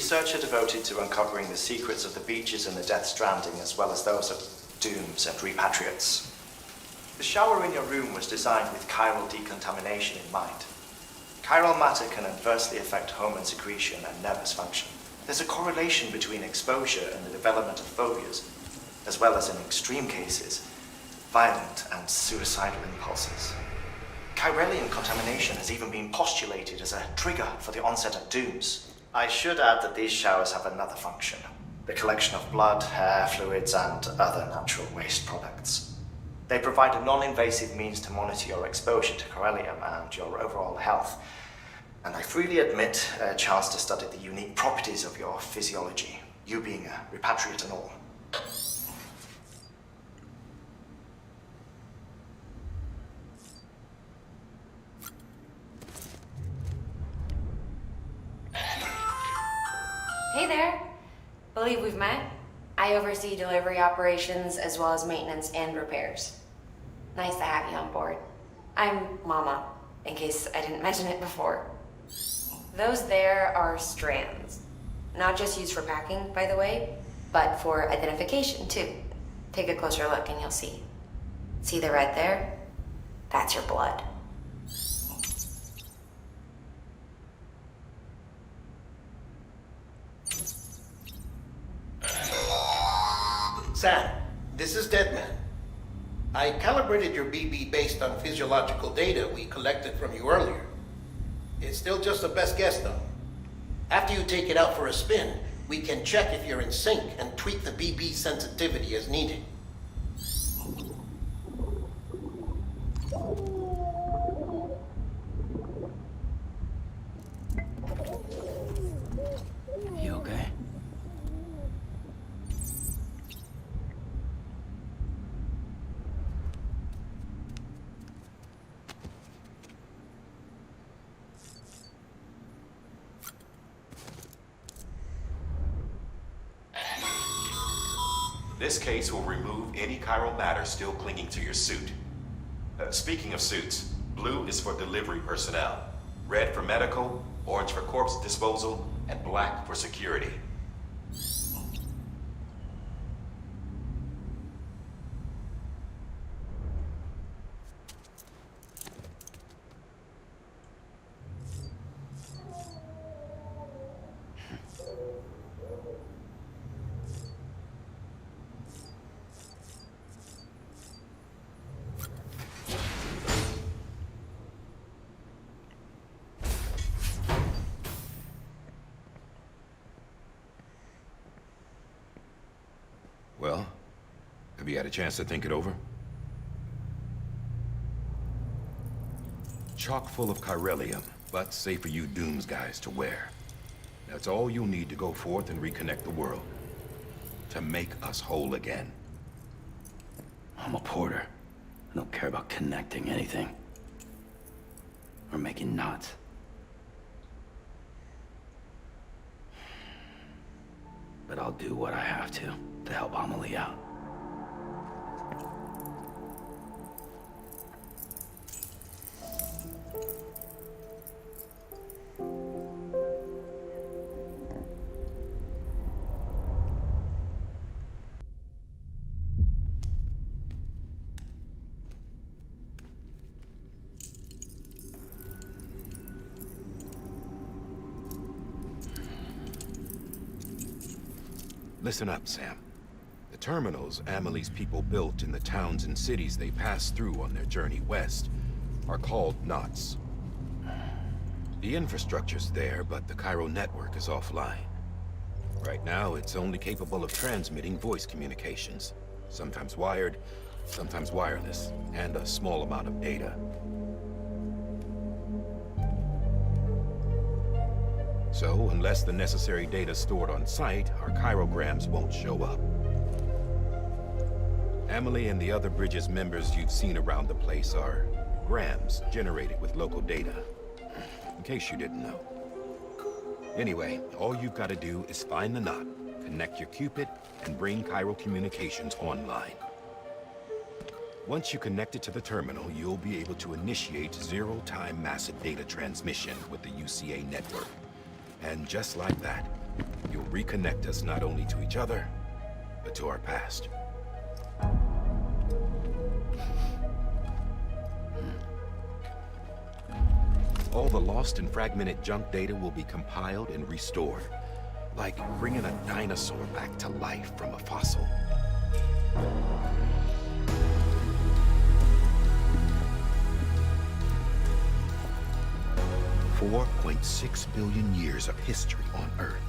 researcher devoted to uncovering the secrets of the beaches and the Death Stranding, as well as those of dooms and repatriates. The shower in your room was designed with chiral decontamination in mind. Chiral matter can adversely affect hormone secretion and nervous function. There's a correlation between exposure and the development of phobias, as well as in extreme cases, violent and suicidal impulses. Chiralium contamination has even been postulated as a trigger for the onset of dooms. I should add that these showers have another function: the collection of blood, hair, fluids, and other natural waste products. They provide a non-invasive means to monitor your exposure to chiralium and your overall health, and I freely admit a chance to study the unique properties of your physiology, you being a repatriate and all. Hey there. Believe we've met. I oversee delivery operations as well as maintenance and repairs. Nice to have you on board. I'm Mama, in case I didn't mention it before. Those there are strands. Not just used for packing, by the way, but for identification too. Take a closer look and you'll see. See the red there? That's your blood. Sam, this is Deadman. I calibrated your BB based on physiological data we collected from you earlier. It's still just a best guess, though. After you take it out for a spin, we can check if you're in sync and tweak the BB sensitivity as needed. You okay? This case will remove any chiral matter still clinging to your suit. Speaking of suits, blue is for delivery personnel, red for medical, orange for corpse disposal, and black for security. Well, have you had a chance to think it over? Chock full of chiralium, but safe for you Dooms guys to wear. That's all you'll need to go forth and reconnect the world. To make us whole again. I'm a porter. I don't care about connecting anything. Or making knots. But I'll do what I have to help Amelie out. Listen up, Sam. The terminals Amelie's people built in the towns and cities they passed through on their journey west are called knots. The infrastructure's there, but the chiral network is offline. Right now, it's only capable of transmitting voice communications, sometimes wired, sometimes wireless, and a small amount of data. So, unless the necessary data's stored on site, our chirograms won't show up. Amelie and the other Bridges members you've seen around the place are grams generated with local data. In case you didn't know. Anyway, all you've got to do is find the knot, connect your Cupid, and bring chiral communications online. Once you connect it to the terminal, you'll be able to initiate zero-time massive data transmission with the UCA network. And just like that, You'll reconnect us not only to each other, but to our past. All the lost and fragmented junk data will be compiled and restored, like bringing a dinosaur back to life from a fossil. 4.6 billion years of history on Earth.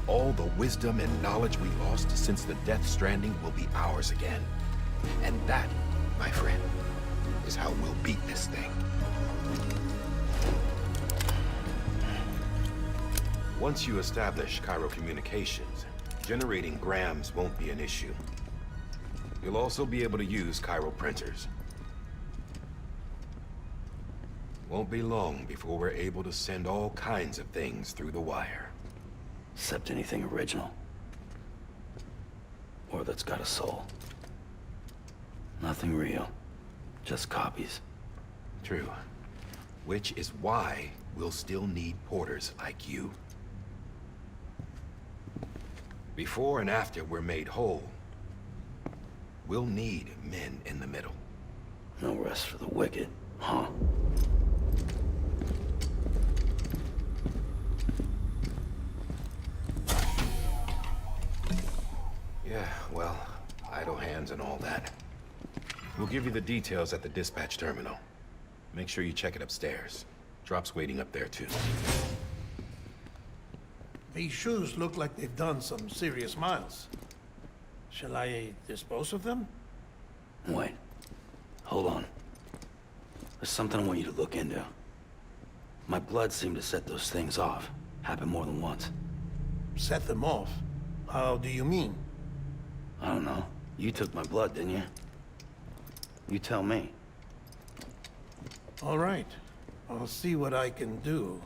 All the wisdom and knowledge we lost since the Death Stranding will be ours again. And that, my friend, is how we'll beat this thing. Once you establish Cairo communications, generating grams won't be an issue. You'll also be able to use Cairo printers. Won't be long before we're able to send all kinds of things through the wire. Except anything original. Or that's got a soul. Nothing real. Just copies. True. Which is why we'll still need porters like you. Before and after we're made whole, we'll need men in the middle. No rest for the wicked, huh? Yeah, well, idle hands and all that. We'll give you the details at the dispatch terminal. Make sure you check it upstairs. Drop's waiting up there, too. These shoes look like they've done some serious miles. Shall I dispose of them? Wait. Hold on. There's something I want you to look into. My blood seemed to set those things off. Happened more than once. Set them off? How do you mean? I don't know. You took my blood, didn't you? You tell me. All right. I'll see what I can do.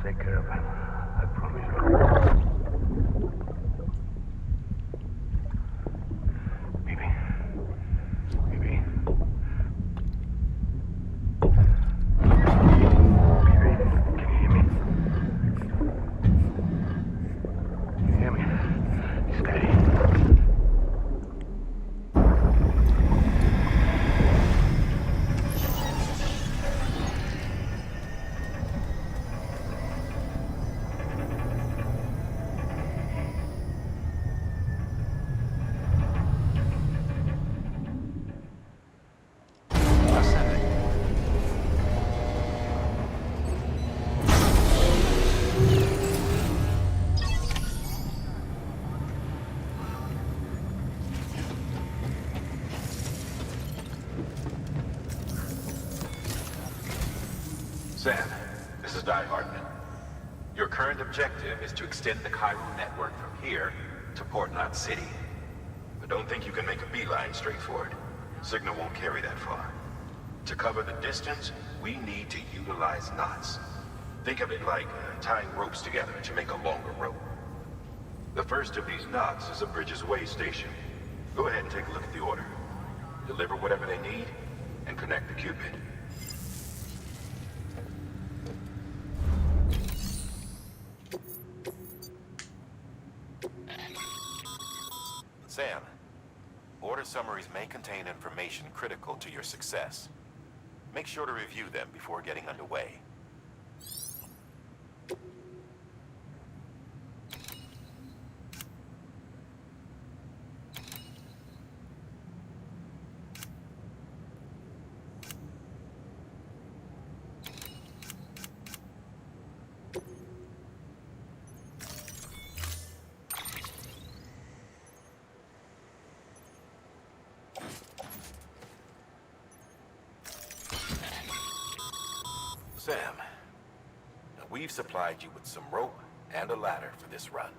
Take care of him. I promise you. Baby. Baby. Baby, can you hear me? Can you hear me? Steady. Sam, this is Di Hartman. Your current objective is to extend the Cairo network from here to Port Knot City. But don't think you can make a beeline straight for it. Signal won't carry that far. To cover the distance, we need to utilize knots. Think of it like tying ropes together to make a longer rope. The first of these knots is a Bridges Way station. Go ahead and take a look at the order. Deliver whatever they need, and connect the Cupid. Sam, order summaries may contain information critical to your success. Make sure to review them before getting underway. We've supplied you with some rope and a ladder for this run.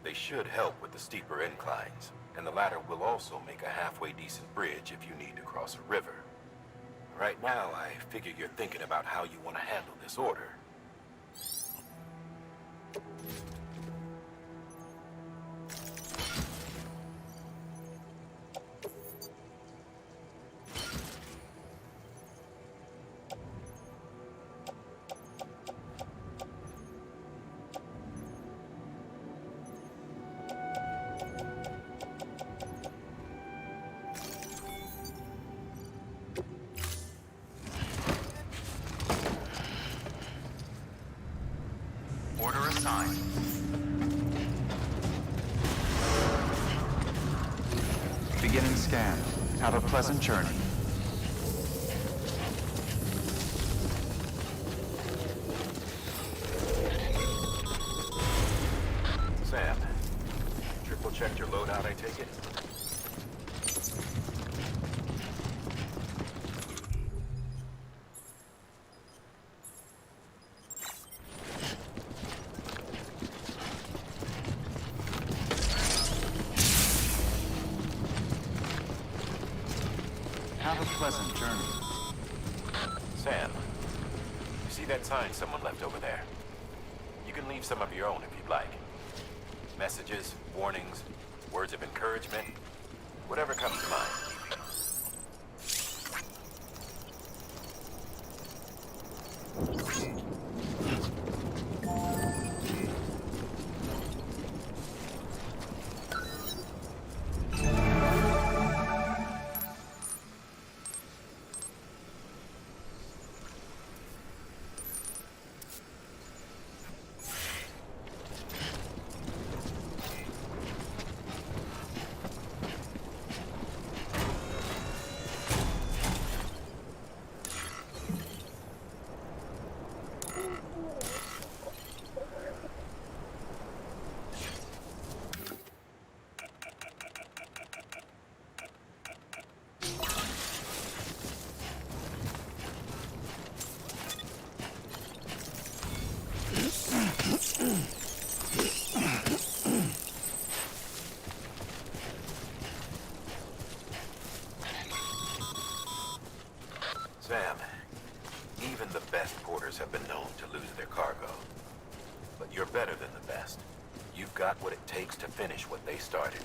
They should help with the steeper inclines, and the ladder will also make a halfway decent bridge if you need to cross a river. Right now, I figure you're thinking about how you want to handle this order. Order assigned. Beginning scan. Have a pleasant journey. Sam, triple checked your loadout, I take it? Have a pleasant journey. Sam, you see that sign someone left over there? You can leave some of your own if you'd like. Messages, warnings, words of encouragement, whatever comes to mind. Sam, even the best porters have been known to lose their cargo. But you're better than the best. You've got what it takes to finish what they started.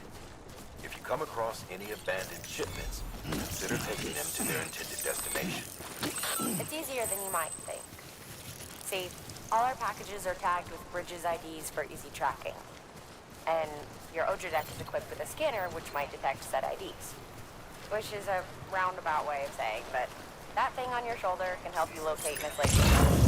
If you come across any abandoned shipments, consider taking them to their intended destination. It's easier than you might think. See, all our packages are tagged with Bridges IDs for easy tracking. And your Odra deck is equipped with a scanner which might detect said IDs. Which is a roundabout way of saying, but that thing on your shoulder can help you locate misplaced items.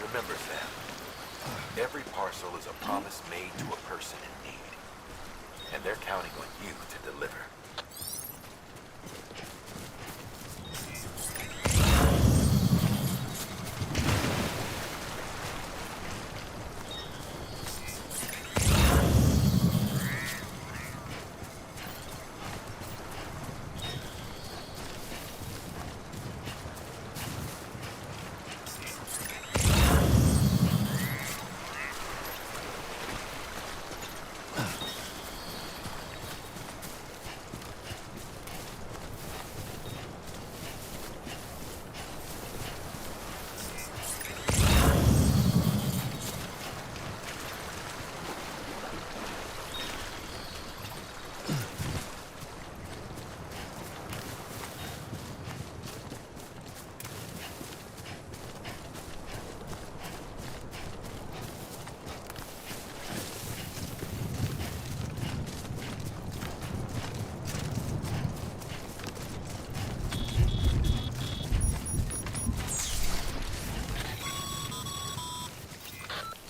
Remember, Sam, every parcel is a promise made to a person in need. And they're counting on you to deliver.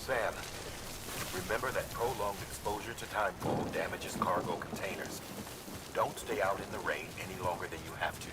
Sam, remember that prolonged exposure to timefall damages cargo containers. Don't stay out in the rain any longer than you have to.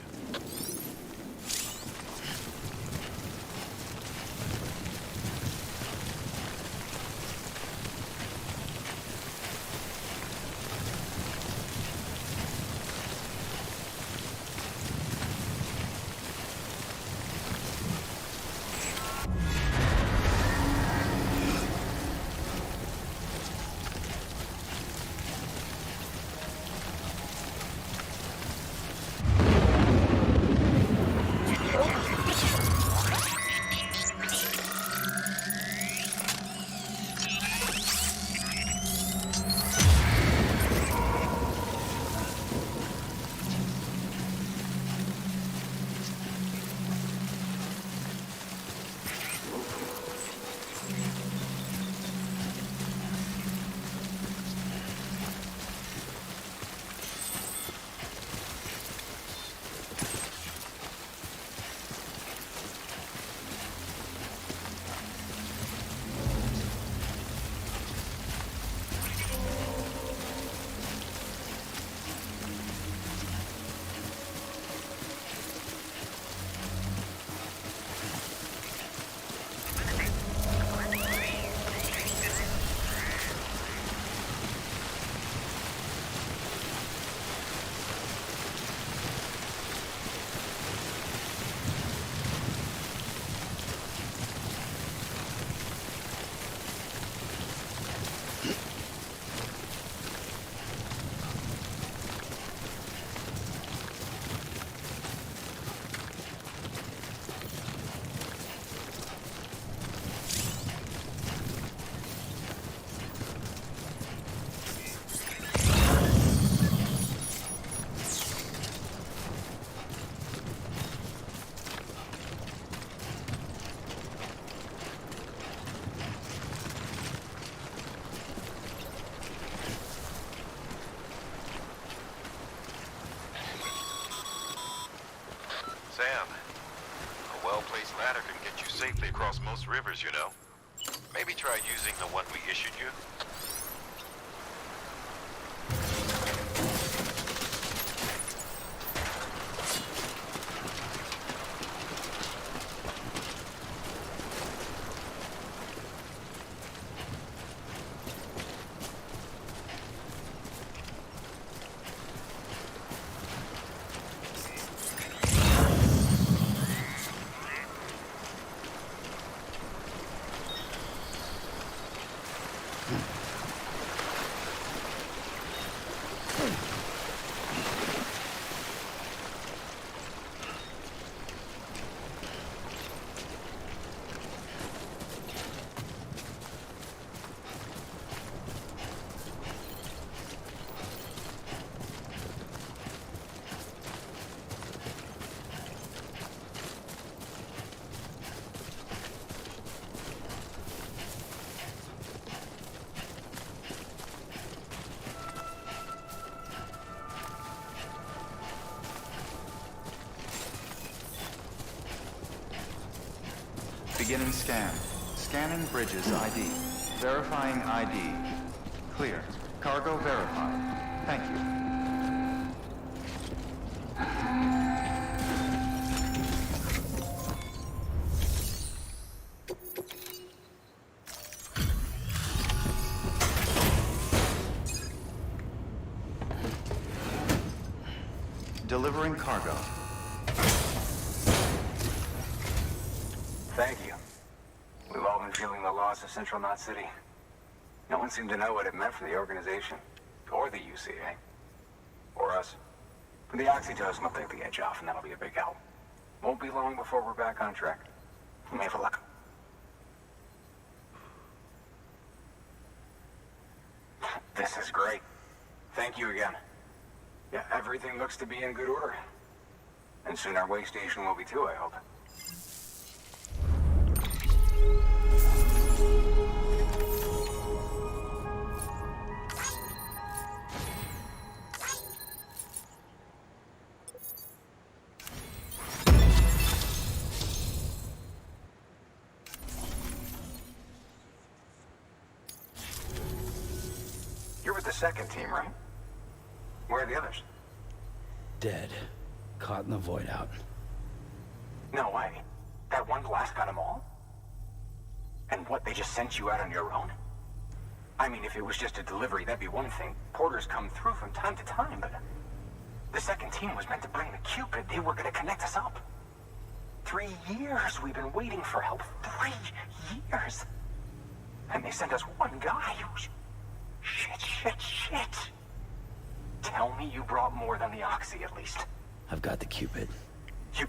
Sam. A well-placed ladder can get you safely across most rivers, you know. Maybe try using the one we issued you. Beginning scan. Scanning bridges ID. Verifying ID. Clear. Cargo verified. Thank you. Delivering cargo. Thank you. We've all been feeling the loss of Central Knot City. No one seemed to know what it meant for the organization, or the UCA, or us. But the oxytocin will take the edge off, and that'll be a big help. Won't be long before we're back on track. We may have luck. This is great. Thank you again. Yeah, everything looks to be in good order. And soon our way station will be too, I hope. You're with the second team, right? Where are the others? Dead. Caught in the void out. No way. That one blast got them all? And what, they just sent you out on your own? I mean, if it was just a delivery, that'd be one thing. Porters come through from time to time, but... The second team was meant to bring the Cupid. They were gonna connect us up. 3 years we've been waiting for help. 3 years! And they sent us one guy. Shit. Tell me you brought more than the Oxy, at least. I've got the Cupid. You...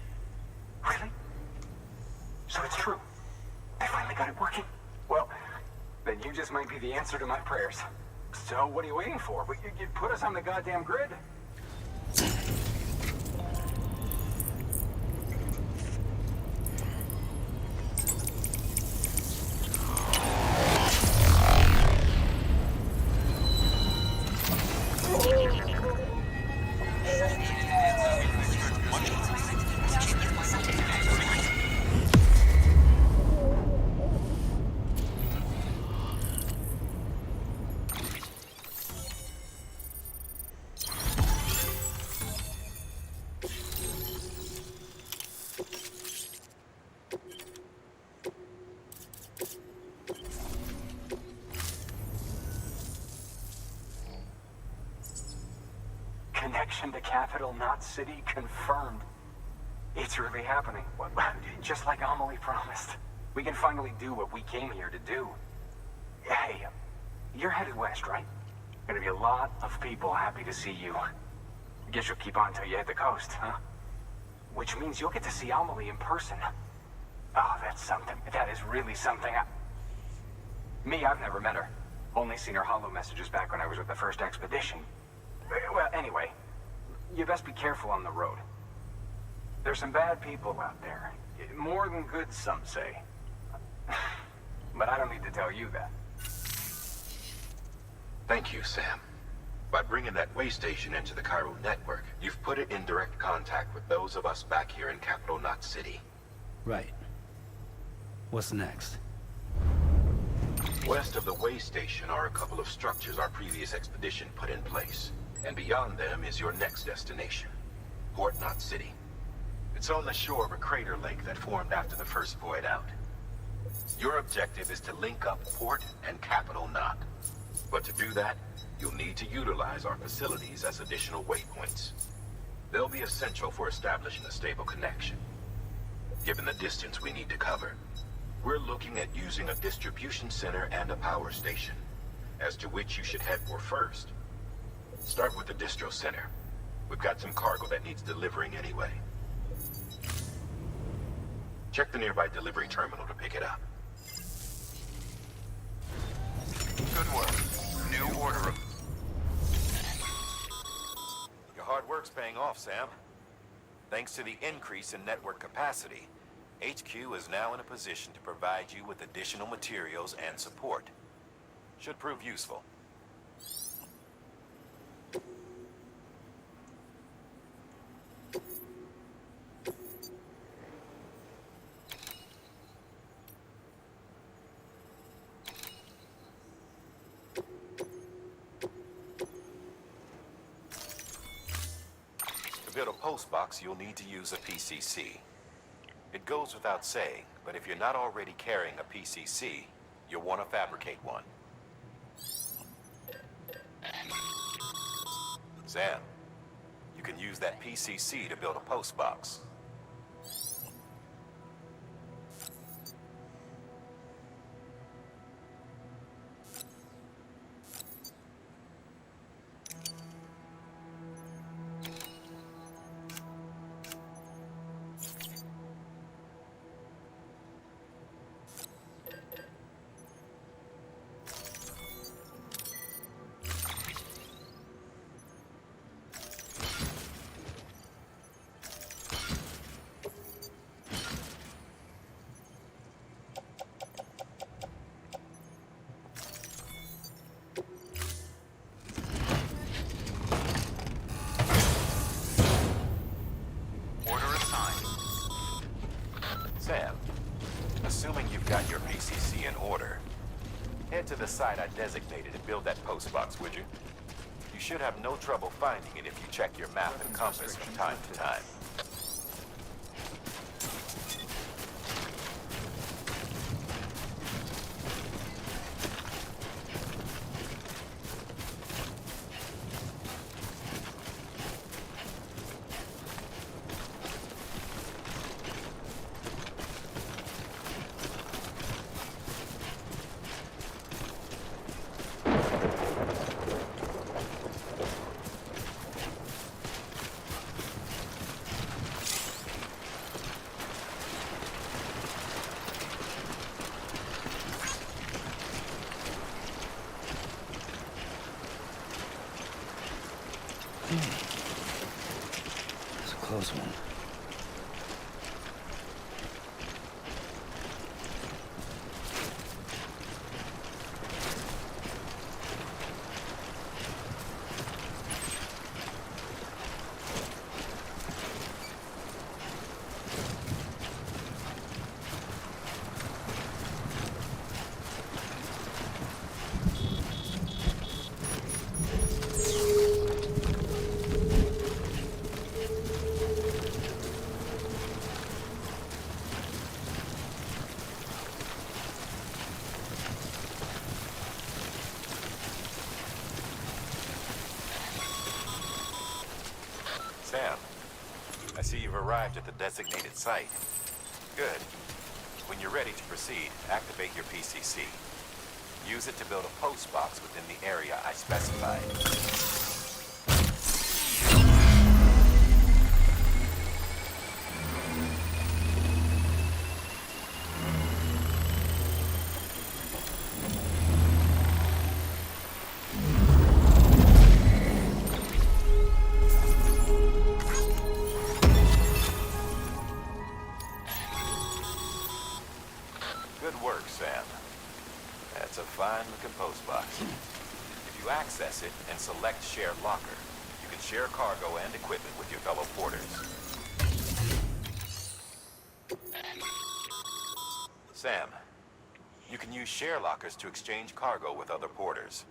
Really? So it's true. They finally got it working. Well, then you just might be the answer to my prayers. So what are you waiting for? You put us on the goddamn grid. Connection to Capital Knot City confirmed. It's really happening. Just like Amelie promised. We can finally do what we came here to do. Hey, you're headed west, right? Gonna be a lot of people happy to see you. Guess you'll keep on till you hit the coast, huh? Which means you'll get to see Amelie in person. Oh, that's something. That is really something. Me, I've never met her. Only seen her holo messages back when I was with the first expedition. Well, anyway, you best be careful on the road. There's some bad people out there. More than good, some say. But I don't need to tell you that. Thank you, Sam. By bringing that way station into the Cairo network, you've put it in direct contact with those of us back here in Capital Knot City. Right. What's next? West of the way station are a couple of structures our previous expedition put in place. And beyond them is your next destination, Port Knot City. It's on the shore of a crater lake that formed after the first void out. Your objective is to link up Port and Capital Knot. But to do that, you'll need to utilize our facilities as additional waypoints. They'll be essential for establishing a stable connection. Given the distance we need to cover, we're looking at using a distribution center and a power station, as to which you should head for first. Start with the distro center. We've got some cargo that needs delivering anyway. Check the nearby delivery terminal to pick it up. Good work. New order of... Your hard work's paying off, Sam. Thanks to the increase in network capacity, HQ is now in a position to provide you with additional materials and support. Should prove useful. To build a post box, you'll need to use a PCC. It goes without saying, but if you're not already carrying a PCC, you'll want to fabricate one. Sam, you can use that PCC to build a post box. Sam, assuming you've got your PCC in order, head to the site I designated to build that post box, would you? You should have no trouble finding it if you check your map and compass from time to time. It's a close one. Sam, I see you've arrived at the designated site. Good. When you're ready to proceed, activate your PCC. Use it to build a post box within the area I specified. Good work, Sam. That's a fine-looking post box. If you You access it and select Share Locker. You can share cargo and equipment with your fellow porters. Sam, you can use share lockers to exchange cargo with other porters.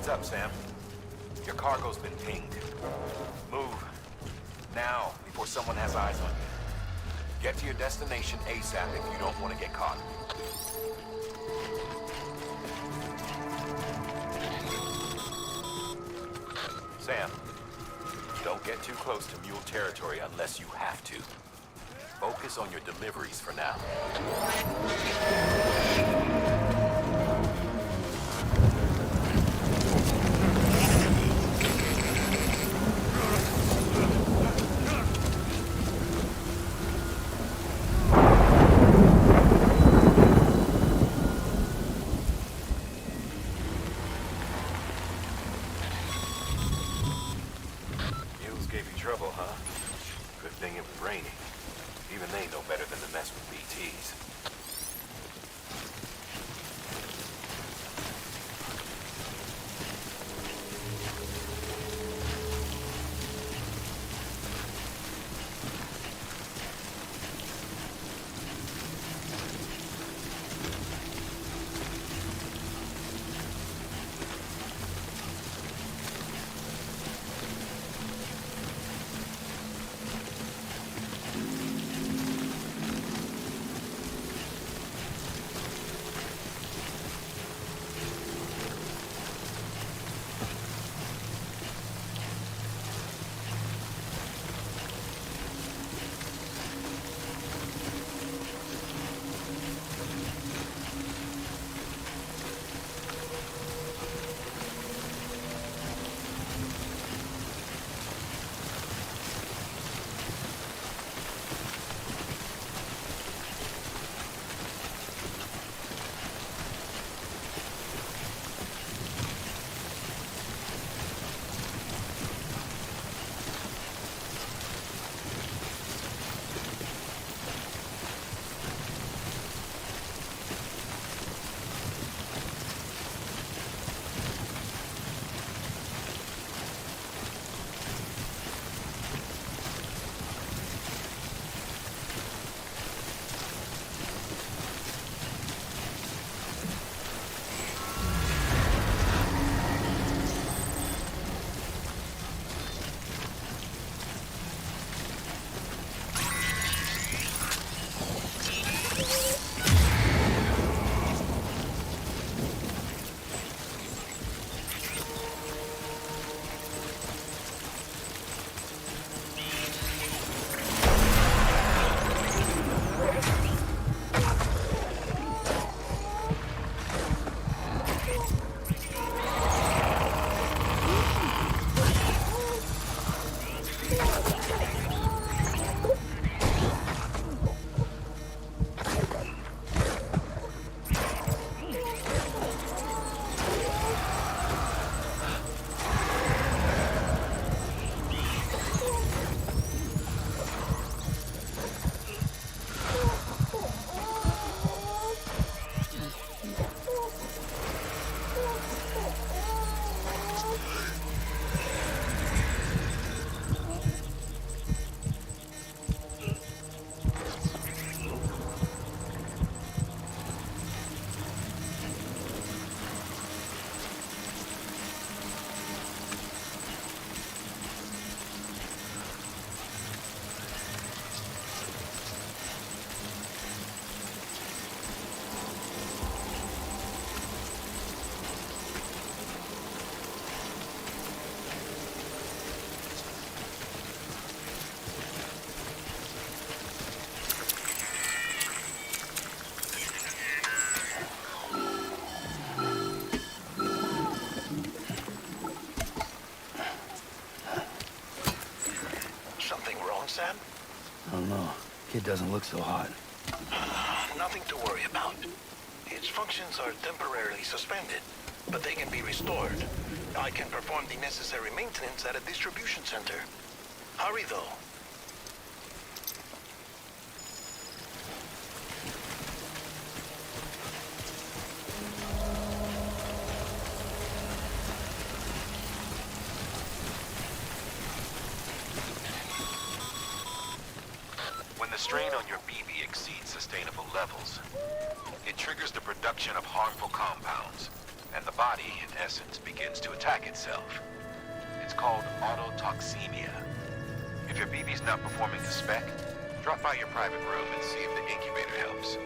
Up, Sam. Your cargo's been pinged. Move. Now, before someone has eyes on you. Get to your destination ASAP if you don't want to get caught. Sam, don't get too close to mule territory unless you have to. Focus on your deliveries for now. Trouble, huh? Good thing it was raining. Even they know better than to mess with BTs. Kid doesn't look so hot. Nothing to worry about. Its functions are temporarily suspended, but they can be restored. I can perform the necessary maintenance at a distribution center. Hurry, though. When the strain on your BB exceeds sustainable levels, it triggers the production of harmful compounds, and the body, in essence, begins to attack itself. It's called autotoxemia. If your BB's not performing to spec, drop by your private room and see if the incubator helps.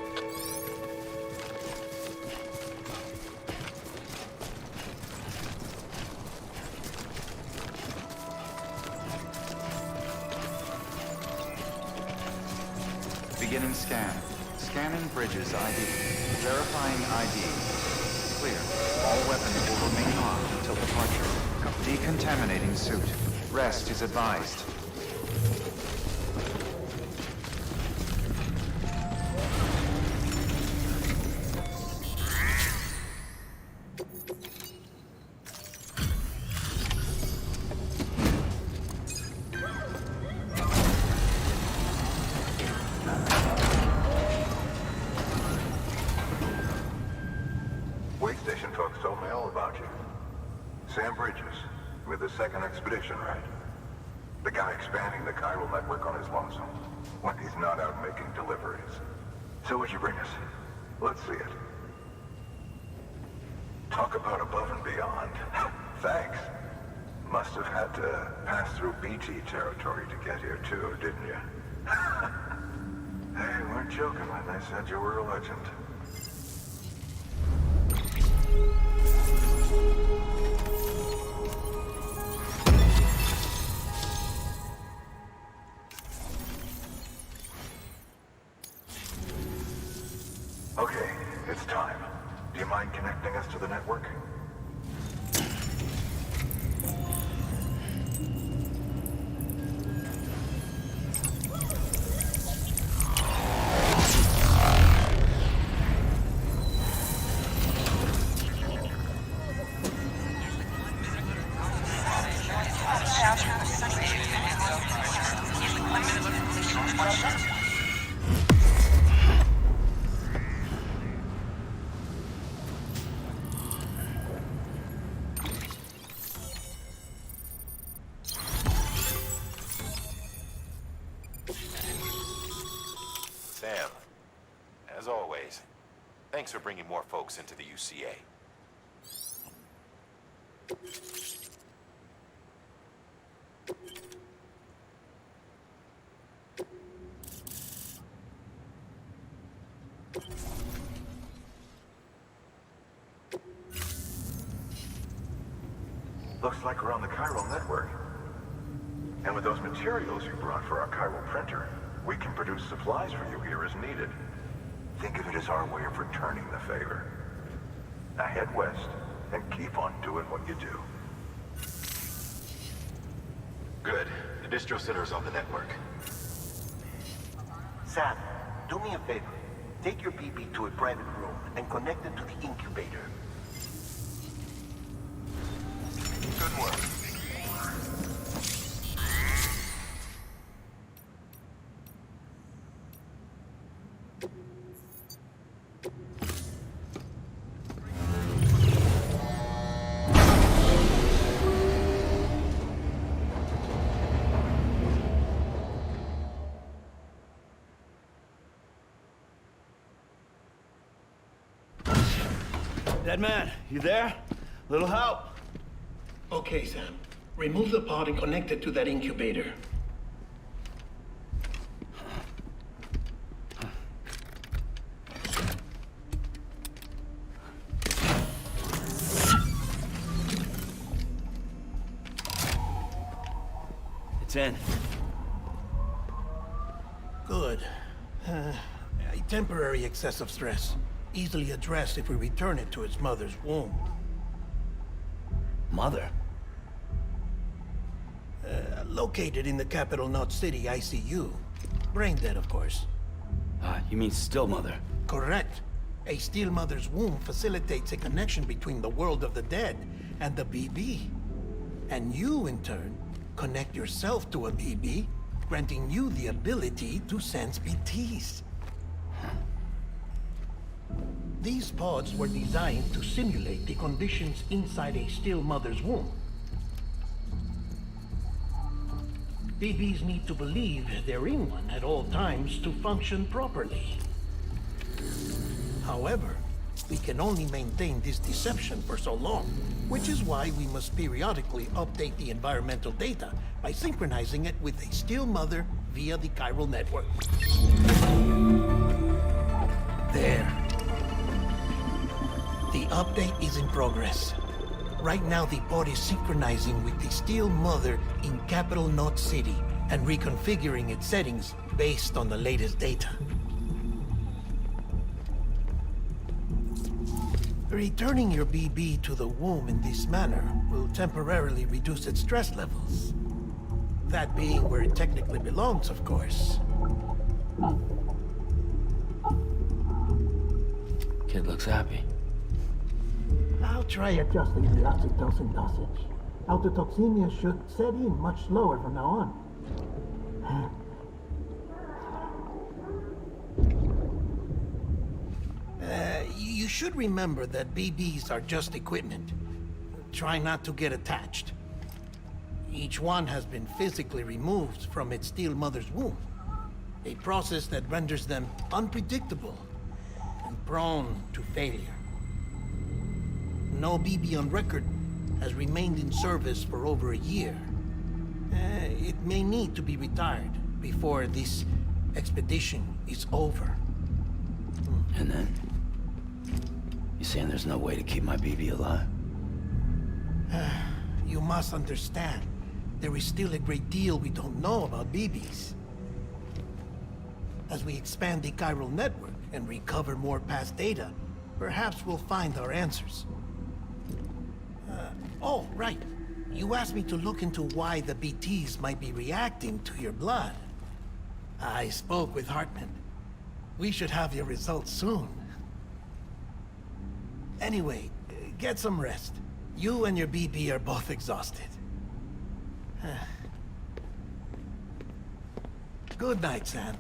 Beginning scan. Scanning bridges ID. Verifying ID. Clear. All weapons will remain armed until departure. Decontaminating suit. Rest is advised. Wait station folks told me all about you. Sam Bridges, with the second expedition, right? The guy expanding the chiral network on his lonesome, when he's not out making deliveries. So what'd you bring us? Let's see it. Talk about above and beyond. Thanks. Must have had to pass through BT territory to get here too, didn't you? They weren't joking when they said you were a legend. Okay, it's time. Do you mind connecting us to the network? Sam, as always, thanks for bringing more folks into the UCA. Looks like we're on the chiral network. And with those materials you brought for our chiral printer, we can produce supplies for you here as needed. Think of it as our way of returning the favor. Now head west and keep on doing what you do. Good. The distro center's on the network. Sam, do me a favor. Take your BB to a private room and connect it to the incubator. Good work. Dead man, you there? Little help? Okay, Sam. Remove the pod and connect it to that incubator. It's in. Good. A temporary excessive stress. Easily addressed if we return it to its mother's womb. Mother? Located in the capital Knot City ICU. brain dead, of course. You mean still mother? Correct. A Steel Mother's womb facilitates a connection between the world of the dead and the BB. And you, in turn, connect yourself to a BB, granting you the ability to sense BTs. These pods were designed to simulate the conditions inside a Steel Mother's womb. BBs need to believe they're in one at all times to function properly. However, we can only maintain this deception for so long, which is why we must periodically update the environmental data by synchronizing it with a Steel Mother via the chiral network. There. The update is in progress. Right now, the pod is synchronizing with the Steel Mother in Capital Knot City and reconfiguring its settings based on the latest data. Returning your BB to the womb in this manner will temporarily reduce its stress levels. That being where it technically belongs, of course. Kid looks happy. I'll try adjusting the oxytocin dosage. Autotoxemia should set in much slower from now on. You should remember that BBs are just equipment. Try not to get attached. Each one has been physically removed from its Steel Mother's womb. A process that renders them unpredictable and prone to failure. No BB on record has remained in service for over a year. It may need to be retired before this expedition is over. And then? You saying there's no way to keep my BB alive? You must understand, there is still a great deal we don't know about BBs. As we expand the chiral network and recover more past data, perhaps we'll find our answers. Oh, right. You asked me to look into why the BTs might be reacting to your blood. I spoke with Hartman. We should have your results soon. Anyway, get some rest. You and your BB are both exhausted. Good night, Sam.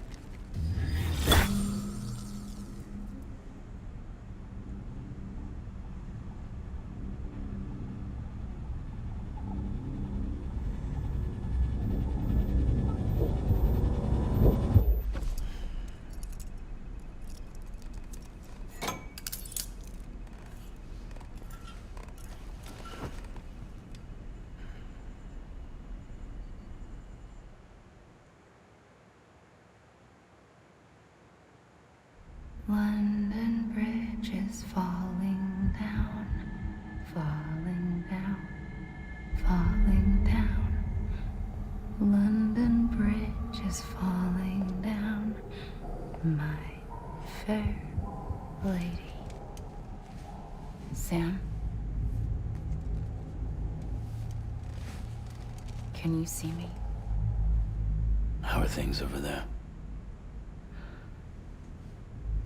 London Bridge is falling down, falling down, falling down. London Bridge is falling down, my fair lady. Sam? Can you see me? How are things over there?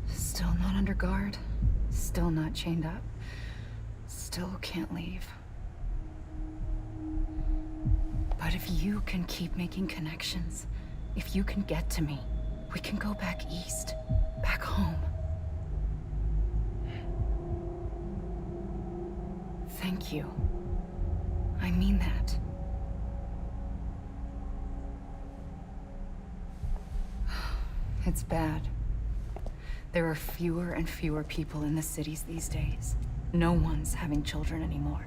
Still not under guard, still not chained up, still can't leave. But if you can keep making connections, if you can get to me, we can go back east, back home. Thank you. I mean that. It's bad. There are fewer and fewer people in the cities these days. No one's having children anymore.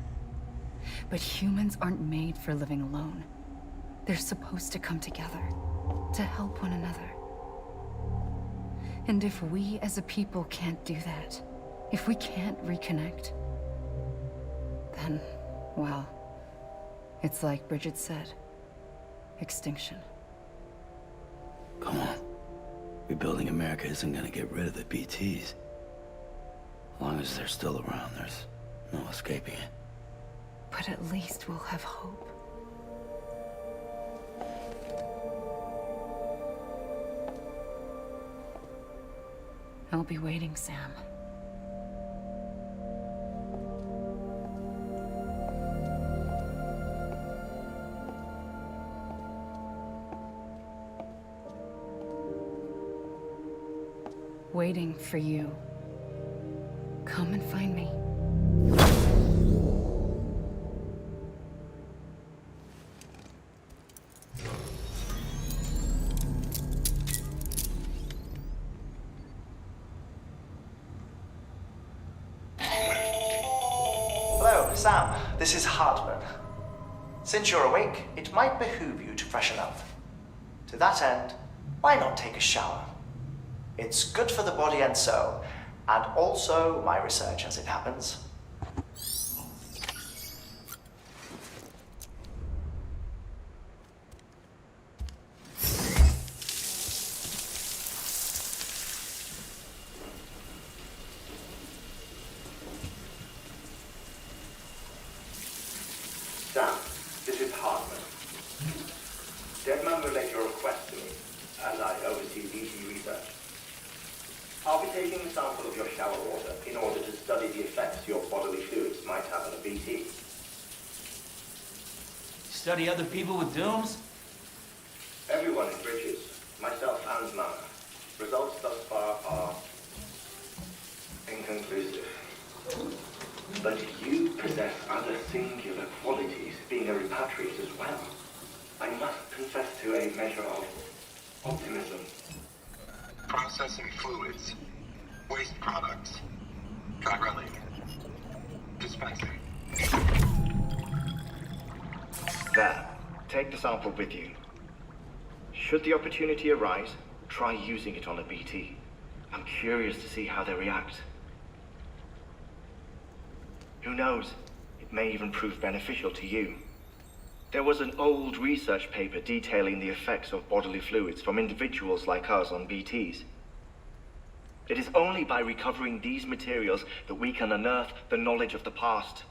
But humans aren't made for living alone. They're supposed to come together, to help one another. And if we as a people can't do that, if we can't reconnect, then, well, it's like Bridget said, extinction. Come on. Rebuilding America isn't gonna get rid of the BTs. As long as they're still around, there's no escaping it. But at least we'll have hope. I'll be waiting, Sam. Waiting for you. Come and find me. Hello, Sam. This is Hardman. Since you're awake, it might behoove you to freshen up. To that end, why not take a shower? It's good for the body and soul, and also my research as it happens. Sam, this is Hardman. Deadman relayed your request to me, as I oversee BT research. I'll be taking a sample of your shower water in order to study the effects your bodily fluids might have on a BT. Study other people with dooms? Everyone in Bridges, myself and Mama. Results thus far are inconclusive. But you possess other singular qualities, being a repatriate as well. I must confess to a measure of optimism. Processing fluids. Waste products. Drilling. Dispensing. There. Take the sample with you. Should the opportunity arise, try using it on a BT. I'm curious to see how they react. Who knows? It may even prove beneficial to you. There was an old research paper detailing the effects of bodily fluids from individuals like us on BTs. It is only by recovering these materials that we can unearth the knowledge of the past.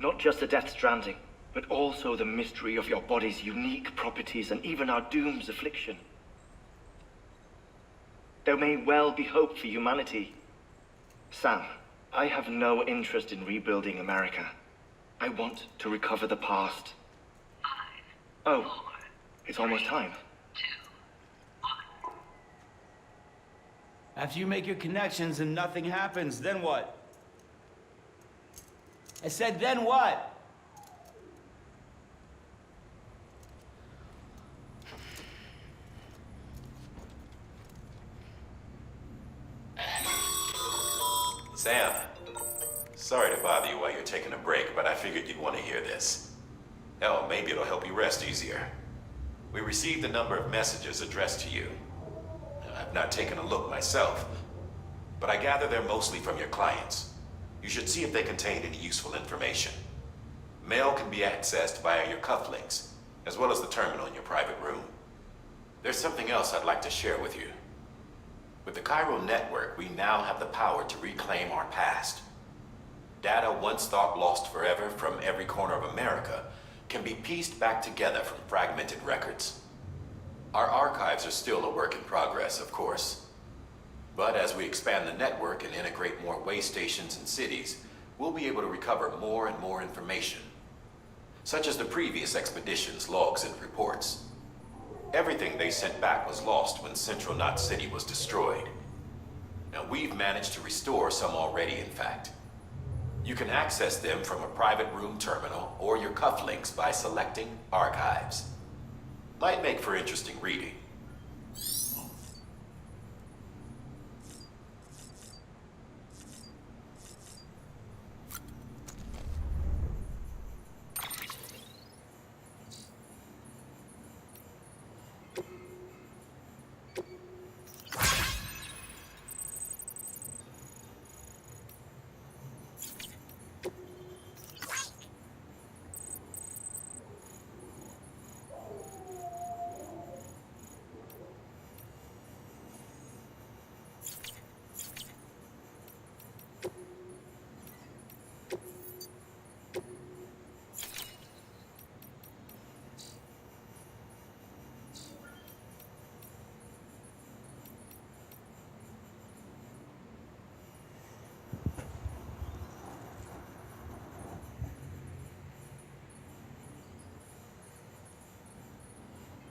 Not just the Death Stranding, but also the mystery of your body's unique properties and even our doom's affliction. There may well be hope for humanity. Sam, I have no interest in rebuilding America. I want to recover the past. Oh, it's almost time. After you make your connections and nothing happens, then what? I said, then what? Sam, sorry to bother you while you're taking a break, but I figured you'd want to hear this. Hell, maybe it'll help you rest easier. We received a number of messages addressed to you. I've not taken a look myself, but I gather they're mostly from your clients. You should see if they contain any useful information. Mail can be accessed via your cufflinks, as well as the terminal in your private room. There's something else I'd like to share with you. With the Chiral Network, we now have the power to reclaim our past. Data once thought lost forever from every corner of America can be pieced back together from fragmented records. Our archives are still a work in progress, of course. But as we expand the network and integrate more way stations and cities, we'll be able to recover more and more information, such as the previous expedition's logs and reports. Everything they sent back was lost when Central Knot City was destroyed. Now we've managed to restore some already, in fact. You can access them from a private room terminal or your cufflinks by selecting Archives. Might make for interesting reading.